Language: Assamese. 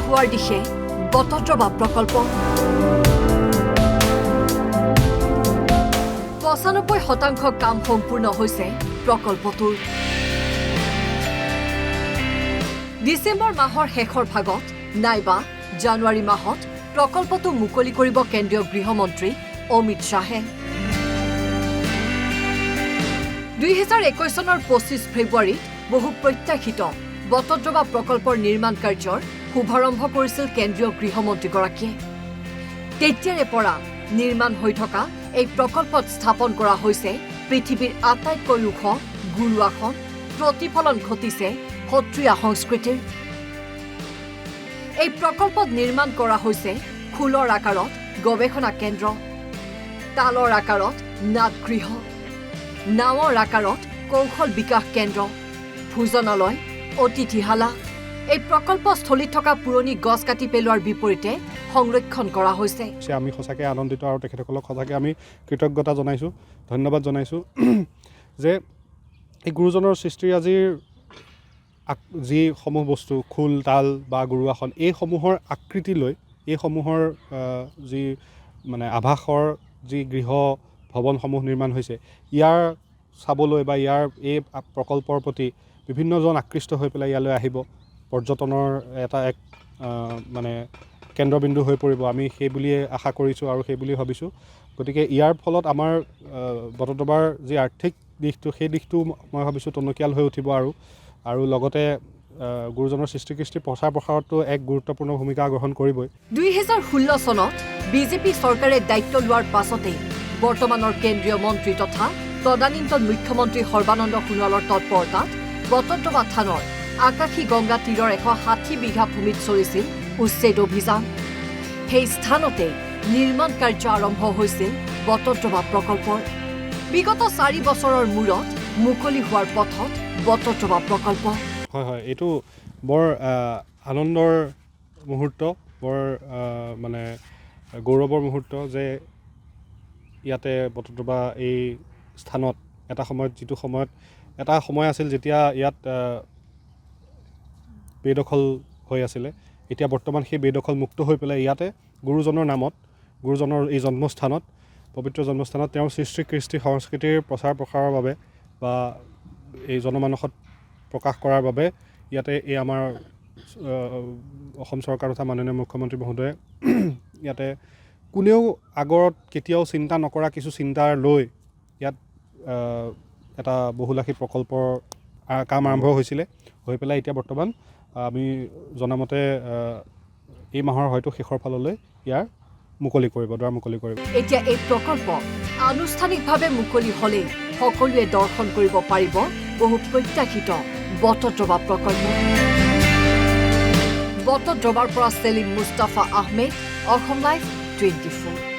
হোৱাৰ দিশে বটদ্ৰৱা প্ৰকল্প ৯৫% কাম সম্পূৰ্ণ হৈছে প্ৰকল্পটোৰ ডিসেম্বৰ মাহৰ শেষৰ ভাগত নাইবা জানুৱাৰী মাহত প্ৰকল্পটো মুকলি কৰিব কেন্দ্ৰীয় গৃহমন্ত্ৰী অমিত শাহে ২০২১ চনৰ ২৫ ফেব্ৰুৱাৰীত বহু প্ৰত্যাশিত বটদ্ৰৱা প্ৰকল্পৰ নিৰ্মাণ কাৰ্যৰ শুভাৰম্ভ কৰিছিল কেন্দ্ৰীয় গৃহমন্ত্ৰীগৰাকীয়ে তেতিয়াৰে পৰা নিৰ্মাণ হৈ থকা এই প্ৰকল্পত স্থাপন কৰা হৈছে পৃথিৱীৰ আটাইতকৈ ওখ গুৰু আসন প্ৰতিফলন ঘটিছে সত্ৰীয়া সংস্কৃতিৰ এই প্ৰকল্পত নিৰ্মাণ কৰা হৈছে খোলৰ আকাৰত গৱেষণা কেন্দ্ৰ তালৰ আকাৰত নাটগৃহ নাৱৰ আকাৰত কৌশল বিকাশ কেন্দ্ৰ ভোজনালয় অতিথিশালা এই প্ৰকল্পস্থলীত থকা পুৰণি গছ কাটি পেলোৱাৰ বিপৰীতে সংৰক্ষণ কৰা হৈছে আমি সঁচাকৈ আনন্দিত আৰু তেখেতসকলক সঁচাকৈ আমি কৃতজ্ঞতা জনাইছোঁ ধন্যবাদ জনাইছোঁ যে এই গুৰুজনৰ সৃষ্টিৰ আজিৰ যিসমূহ বস্তু খোল তাল বা গুৰু আসন এইসমূহৰ আকৃতি লৈ এইসমূহৰ যি মানে আভাসৰ যি গৃহ ভৱনসমূহ নিৰ্মাণ হৈছে ইয়াৰ চাবলৈ বা ইয়াৰ এই প্ৰকল্পৰ প্ৰতি বিভিন্নজন আকৃষ্ট হৈ পেলাই ইয়ালৈ আহিব পৰ্যটনৰ এটা এক মানে কেন্দ্ৰবিন্দু হৈ পৰিব আমি সেই বুলিয়ে আশা কৰিছোঁ আৰু সেই বুলি ভাবিছোঁ গতিকে ইয়াৰ ফলত আমাৰ বটদ্ৰৱাৰ যি আৰ্থিক দিশটো সেই দিশটো মই ভাবিছোঁ টনকিয়াল হৈ উঠিব আৰু লগতে গুৰুজনৰ সৃষ্টি কৃষ্টিৰ প্ৰচাৰ প্ৰসাৰতো এক গুৰুত্বপূৰ্ণ ভূমিকা গ্ৰহণ কৰিবই ২০১৬ চনত বিজেপি চৰকাৰে দায়িত্ব লোৱাৰ পাছতেই বৰ্তমানৰ কেন্দ্ৰীয় মন্ত্ৰী তথা তদানীন্তন মুখ্যমন্ত্ৰী সৰ্বানন্দ সোণোৱালৰ তৎপৰতাত বটদ্ৰৱা থানৰ আকাশী গংগা তীৰৰ ১৬০ বিঘা ভূমিত চলিছিল উচ্ছেদ অভিযান সেই স্থানতে নিৰ্মাণ কাৰ্য আৰম্ভ হৈছিল বটদ্ৰৱা প্ৰকল্পৰ বিগত ৪ বছৰৰ মূৰত মুকলি হোৱাৰ পথত বটদ্ৰৱা প্ৰকল্প হয় এইটো বৰ আনন্দৰ মুহূৰ্ত বৰ মানে গৌৰৱৰ মুহূৰ্ত যে ইয়াতে বটদ্ৰৱা এই স্থানত এটা সময়ত যিটো সময়ত এটা সময় আছিল যেতিয়া ইয়াত বেদখল হৈ আছিলে এতিয়া বৰ্তমান সেই বেদখল মুক্ত হৈ পেলাই ইয়াতে গুৰুজনৰ নামত গুৰুজনৰ এই জন্মস্থানত পবিত্ৰ জন্মস্থানত তেওঁৰ সৃষ্টি কৃষ্টি সংস্কৃতিৰ প্ৰচাৰ প্ৰসাৰৰ বাবে বা এই জনমানসত প্ৰকাশ কৰাৰ বাবে ইয়াতে এই আমাৰ অসম চৰকাৰ তথা মাননীয় মুখ্যমন্ত্ৰী মহোদয়ে ইয়াতে কোনেও আগত কেতিয়াও চিন্তা নকৰা কিছু চিন্তাৰ লৈ ইয়াত এটা বহুলাখী প্ৰকল্পৰ কাম আৰম্ভ হৈছিলে হৈ পেলাই এতিয়া বৰ্তমান আমি জনামতে এই মাহৰ হয়তো শেষৰ ফাললৈ ইয়াৰ মুকলি কৰিব দ্বাৰ মুকলি কৰিব এতিয়া এই প্ৰকল্প আনুষ্ঠানিকভাৱে মুকলি হ'লেই সকলোৱে দৰ্শন কৰিব পাৰিব বহু প্ৰত্যাশিত বটদ্ৰৱা প্ৰকল্প বটদ্ৰৱাৰ পৰা সেলিম মুস্তাফা আহমেদ অসম লাইভ 24